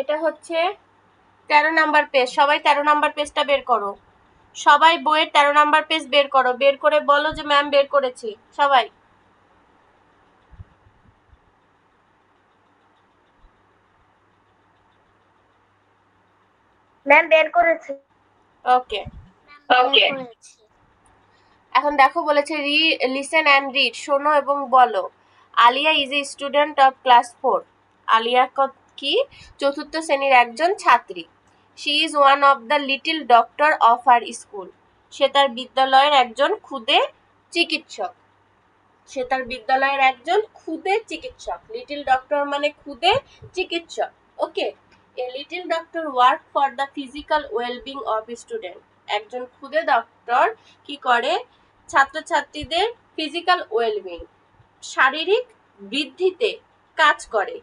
এটা হচ্ছে 13 number page. সবাই 13 নাম্বার পেজটা বের করো। সবাই বইয়ের 13 নাম্বার পেজ বের করো। বের করে বলো যে ম্যাম বের করেছি। সবাই ম্যাম বের করেছি। ওকে ওকে। এখন দেখো বলেছে লিসেন অ্যান্ড রিড, শোনো এবং বলো। Aliya is a student of class 4। Aliya কি? চতুর্থ শ্রেণীর একজন ছাত্রী। She is one of the little doctor of our school. সে তার বিদ্যালয়ের একজন খুদে চিকিৎসক। সে তার বিদ্যালয়ের একজন খুদে চিকিৎসক। লিটল ডক্টর মানে খুদে চিকিৎসক। Okay. A little doctor work for the physical wellbeing of student. একজন খুদে ডক্টর কি করে? ছাত্রছাত্রীদের ফিজিক্যাল ওয়েলবিং, শারীরিক বৃদ্ধিতে কাজ করে।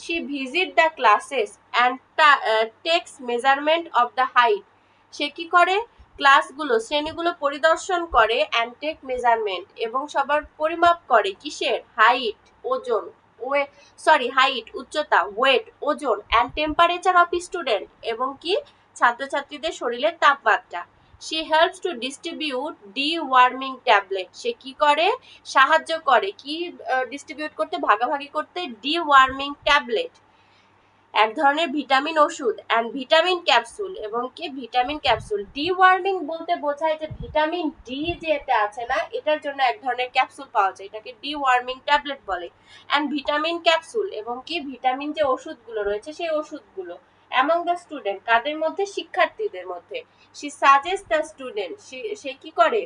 She visit the classes and takes measurement of the height. সে কি করে? ক্লাসগুলো, শ্রেণীগুলো পরিদর্শন করে অ্যান্ড টেক মেজারমেন্ট, এবং সবার পরিমাপ করে কিসের? হাইট, ওজন, হাইট উচ্চতা, ওয়েট ওজন, অ্যান্ড টেম্পারেচার অফ স্টুডেন্ট, এবং কি ছাত্রছাত্রীদের শরীরের তাপমাত্রা। She helps to distribute worming tablet. সে কি করে? সাহায্য করে কি ডিস্ট্রিবিউট করতে, ভাগাভাগি করতে? ওয়ার্মিং ট্যাবলেট, এক ধরনের ভিটামিন ওষুধ, অ্যান্ড ভিটামিন ক্যাপসুল, এবং কি ভিটামিন ক্যাপসুল। ওয়ার্মিং বলতে বোঝায় যে ভিটামিন ডি যেটা আছে না, এটার জন্য এক ধরনের ক্যাপসুল পাওয়া যায়, এটাকে ওয়ার্মিং ট্যাবলেট বলে। অ্যান্ড ভিটামিন ক্যাপসুল, এবং কি ভিটামিন যে ওষুধগুলো রয়েছে সেই ওষুধগুলো। অ্যামং দ্য স্টুডেন্ট, কাদের মধ্যে? শিক্ষার্থীদের মধ্যে। শি সাজেস্ট দ্য স্টুডেন্ট, সে কি করে?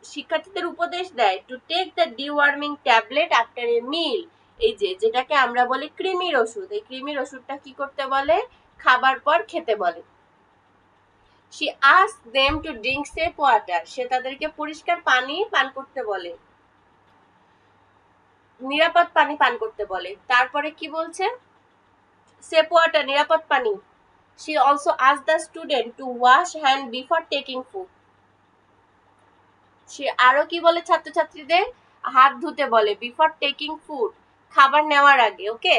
শিক্ষার্থীদের উপদেশ দেয় to take the worming tablet after a meal. এই যেটাকে আমরা বলি কৃমির ওষুধ, এই কৃমির ওষুধটা কি করতে বলে? খাবার পর খেতে বলে। She asked them to drink safe water. সে তাদেরকে পরিষ্কার পানি পান করতে বলে, নিরাপদ পানি পান করতে বলে। তারপরে কি বলছে? সেফ ওয়াটার, নিরাপদ পানি। She also asked the student to wash hand before taking food. সে আরো কি বলে? ছাত্রছাত্রীদের হাত ধুতে বলে বিফোর টেকিং ফুড, খাবার নেওয়ার আগে। Okay.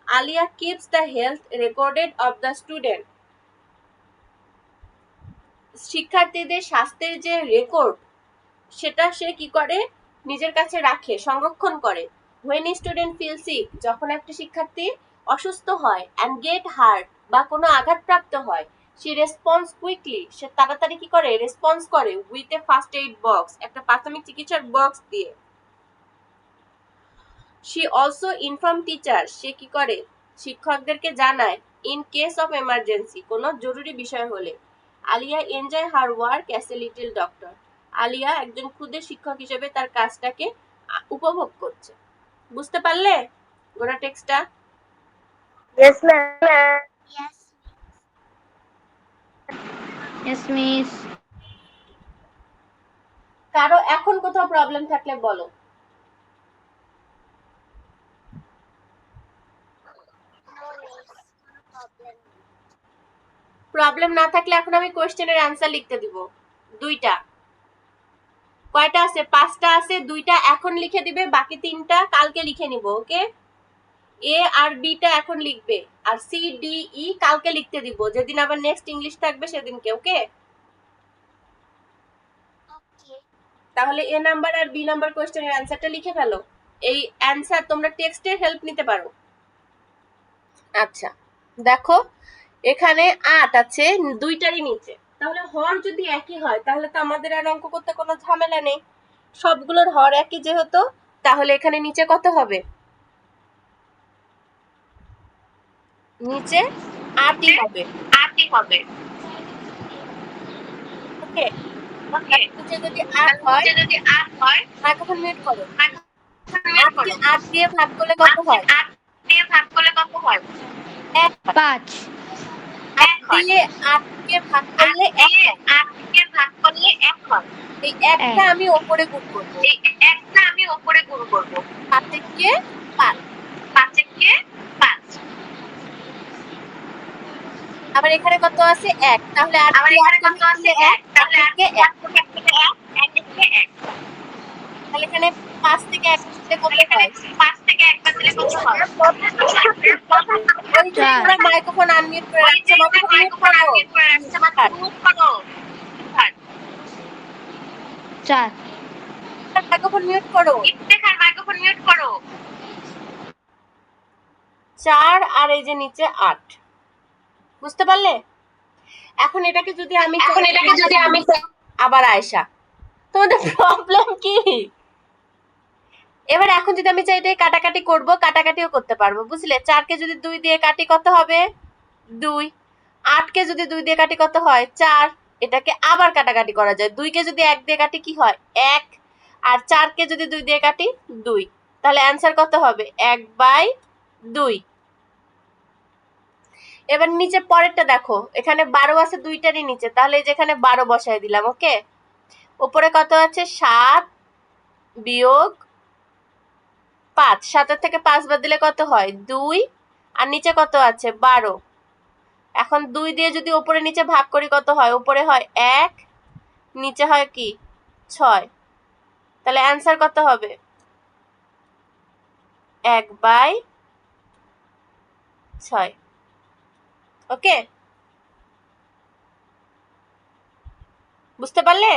Aliya keeps the health recorded of the student. শিক্ষার্থীদের স্বাস্থ্যের যে রেকর্ড, সেটা সে কি করে? নিজের কাছে রাখে, সংরক্ষণ করে। when a student feels sick, যখন একটা শিক্ষার্থী অসুস্থ হয়, and get hurt, বা কোনো আঘাতপ্রাপ্ত হয়, she responds quickly, সে তাড়াতাড়ি কি করে? রেসপন্স করে with a first aid box, একটা প্রাথমিক চিকিৎসার বক্স দিয়ে। she also inform teachers, সে কি করে? শিক্ষকদেরকে জানায় in case of emergency, কোনো জরুরি বিষয় হলে। Alia enjoy her work as a little doctor. Alia একজন ক্ষুদে শিক্ষক হিসেবে তার কাজটাকে উপভোগ করছে। বুঝতে পারলে গোটা টেক্সটটা? Yes ma'am. Yes miss. কারো এখন কোথাও প্রবলেম থাকলে বলো। প্রবলেম না থাকলে এখন আমি কোশ্চেনের অ্যান্সার লিখতে দিব। দুইটা, কয়টা আছে? 5টা আছে। 2টা এখন লিখে দিবে, বাকি 3টা কালকে লিখে নিব। ওকে। এ আর বিটা এখন লিখবে, আর সি ডি ই কালকে লিখতে দিব, যেদিন আবার নেক্সট ইংলিশ থাকবে সেদিনকে। ওকে। তাহলে এ নাম্বার আর বি নাম্বার কোশ্চেনের অ্যান্সারটা লিখে ফেলো। এই অ্যান্সার তোমরা টেক্সটের হেল্প নিতে পারো। আচ্ছা দেখো, এখানে 8 আছে 2টারই নিচে। তাহলে হর যদি একই হয় তাহলে তো আমাদের আর অঙ্ক করতে কোনো ঝামেলা নেই। সবগুলোর হর একই যেহেতু, তাহলে এখানে নিচে কত হবে? নিচে 8ই হবে। ওকে। নিচে যদি 8 হয়, মাইক্রোফোন মিউট করো। 8কে 8 দিয়ে ভাগ করলে কত হয়? 1 5। 8 দিয়ে 8কে ভাগ করলে 1 হয়। এই 1টা আমি উপরে গুণ করব। 5 কে 5। আবার এখানে কত আছে? 1। তাহলে 8 দিয়ে 8 কে ভাগ করলে 1, 1 থেকে 1। তাহলে এখানে 5 থেকে 1 দিলে কত হয়? ওই যে তোমরা মাইক্রোফোন আনমিউট করে রাখছো, বাবু মিউট করো। 4 মাইক্রোফোন মিউট করো। 4 আর এই যে নিচে 8, বুঝতে পারলে? এখন এটাকে যদি আমি আবার আয়েশা, তোমাদের প্রবলেম কি? এবার এখন যদি আমি চাই এটাই কাটাকাটি করব, কাটাকাটিও করতে পারবো, বুঝলে? 4 কে যদি 2 দিয়ে কাটি কত হবে? 2। 8 কে যদি 2 দিয়ে কাটি কত হয়? 4। এটাকে আবার কাটাকাটি করা যায়। 2 কে যদি 1 দিয়ে কাটি কি হয়? 1। আর 4 কে যদি 2 দিয়ে কাটি 2। তাহলে অ্যানসার কত হবে? 1/2। এবার নিচে পরেরটা দেখো, এখানে 12 আছে দুইটারই নিচে, তাহলে যেখানে 12 বসায় দিলাম। ওকে, উপরে কত আছে? 7 বিয়োগ 5। 7 থেকে 5 বাদ দিলে কত হয়? 2। আর নিচে কত আছে? 12। এখন 2 দিয়ে যদি উপরে নিচে ভাগ করি কত হয়? উপরে হয় 1, নিচে হয় কি? 6। তাহলে অ্যানসার কত হবে? 1/6। ওকে, বুঝতে পারলে?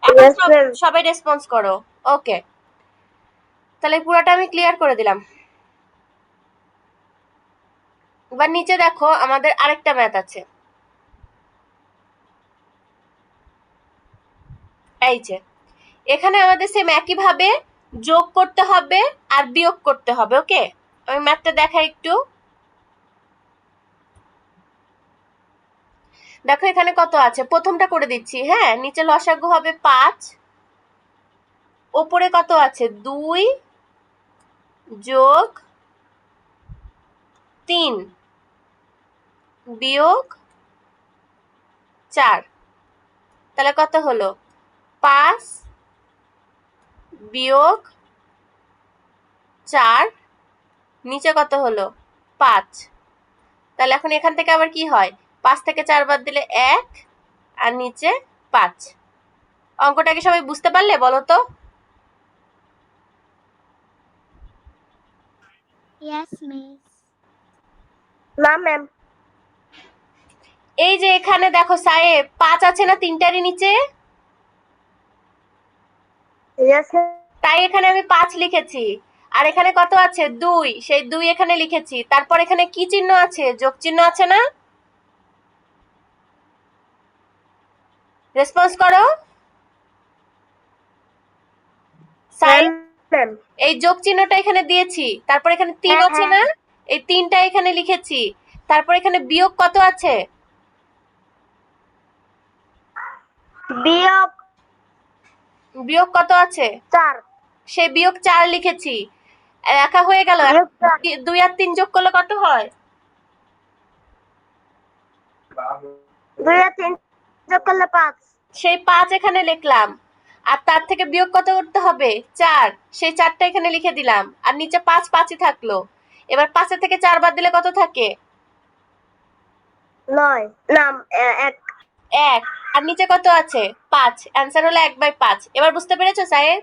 এখন Yes, ma'am. সবাই রেসপন্স করো। ওকে, তাহলে পুরোটা আমি ক্লিয়ার করে দিলাম। এবার নিচে দেখো, আমাদের আরেকটা ম্যাথ আছে। এই যে এখানে আমাদের সেম একই ভাবে যোগ করতে হবে আর বিয়োগ করতে হবে। ওকে, আমি ম্যাথটা দেখাই একটু। দেখো এখানে কত আছে, প্রথমটা করে দিচ্ছি। হ্যাঁ, নিচে লসাগু হবে 5, ওপরে কত আছে? 2 যোগ 3 বিয়োগ 4। তাহলে কত হলো? 5 বিয়োগ 4, নিচে কত হলো? 5। তাহলে এখন এখান থেকে আবার কি হয়? 5 থেকে 4 বাদ দিলে 1, আর নিচে 5। অঙ্কটাকে সবাই বুঝতে পারলে বলো তো? Yes, miss. না ম্যাম। এই যে এখানে দেখো সাহেব, 5 আছে না তিনটারই নিচে? Yes, তাই এখানে আমি 5 লিখেছি। আর এখানে কত আছে? 2, সেই 2 এখানে লিখেছি। তারপর এখানে কি চিহ্ন আছে? যোগ চিহ্ন আছে না? রেসপন্স করো সাহেব। ম্যাম। এই যোগ চিহ্নটা এখানে দিয়েছি, তারপর এখানে 3 হ্যাঁ, আছে হ্যাঁ। না? এই 3টা এখানে লিখেছি। তারপর এখানে বিয়োগ কত আছে? বিয়োগ বিয়োগ কত আছে? 4। সেই বিয়োগ 4 লিখেছি। লেখা হয়ে গেল। বিয়োগ 4। 2 আর 3 যোগ করলে কত হয়? 2 আর 3 যোগ করলে 5। সেই 5 এখানে লিখলাম। আর তার থেকে বিয়োগ কত করতে হবে? 4। সেই 4টা এখানে লিখে দিলাম। আর নিচে 5 5ই থাকলো। এবার 5 থেকে 4 বাদ দিলে কত থাকে? 9 না 1। 1। আর নিচে কত আছে? 5। অ্যান্সার হলো 1/5। এবার বুঝতে পেরেছো সাহেব?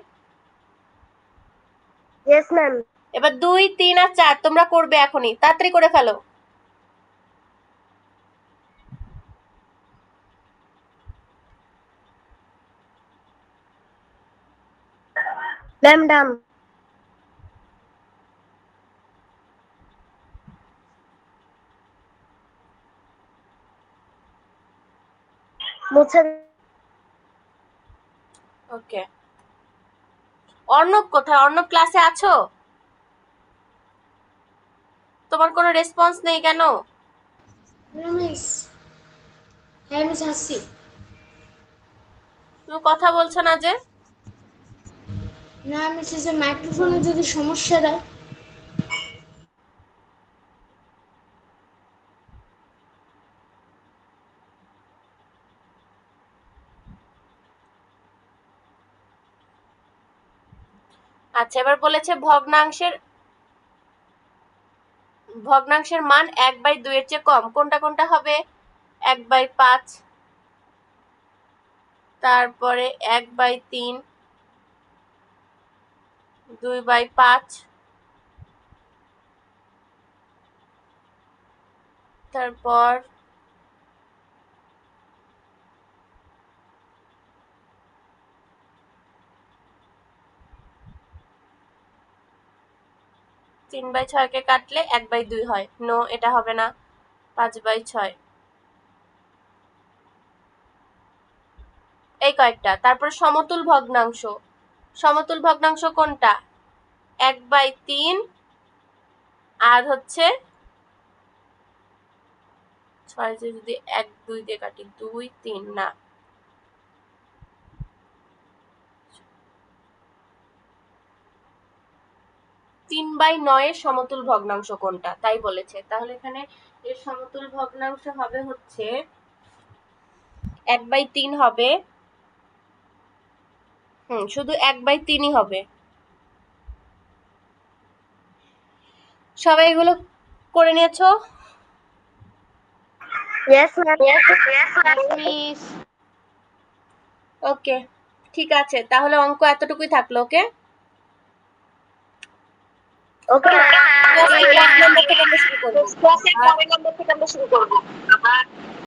Yes ma'am. এবার 2 3 আর 4 তোমরা করবে এখনই, তাড়াতাড়ি করে ফেলো। ম্যাম ডান। মুছে ওকে, অর্ণব কোথায়? অর্ণব ক্লাসে আছো? তোমার কোনো রেসপন্স নেই কেন? মিস, হ্যাঁ মিস আসছি। তুমি কথা বলছো না যে? না মিস, যে মাইক্রোফোনে যদি সমস্যা দেয়। আচ্ছা, এবার বলেছে ভগ্নাংশের মান 1/2 এর চেয়ে কম। কোনটা কোনটা হবে? 1/5, তারপরে 1/3, 2/5, তারপর 3/6 কে কাটলে 1/2 হয়। নো, এটা হবে না। 5/6 এই কয়েকটা। তারপর সমতুল ভগ্নাংশ। সমতুল ভগ্নাংশ কোনটা? 1/3 আর হচ্ছে 6 যদি 1 2 দিয়ে কাটি 2 3 না, 3/9 এর সমতুল ভগ্নাংশ কোনটা তাই বলেছে। তাহলে এখানে এর সমতুল ভগ্নাংশ হবে হচ্ছে 1/3 হবে। শুধু 1/3ই হবে। সবাই এগুলো করে নিয়েছো? Yes, ma'am. মিস ওকে, ঠিক আছে। তাহলে অঙ্ক এতটুকুই থাকলো। ওকে, Okay, ma'am. ক্লাসের 5 নাম্বার থেকে আমরা শুরু করবো। Class এর 9 নম্বর থেকে আমরা শুরু করবো।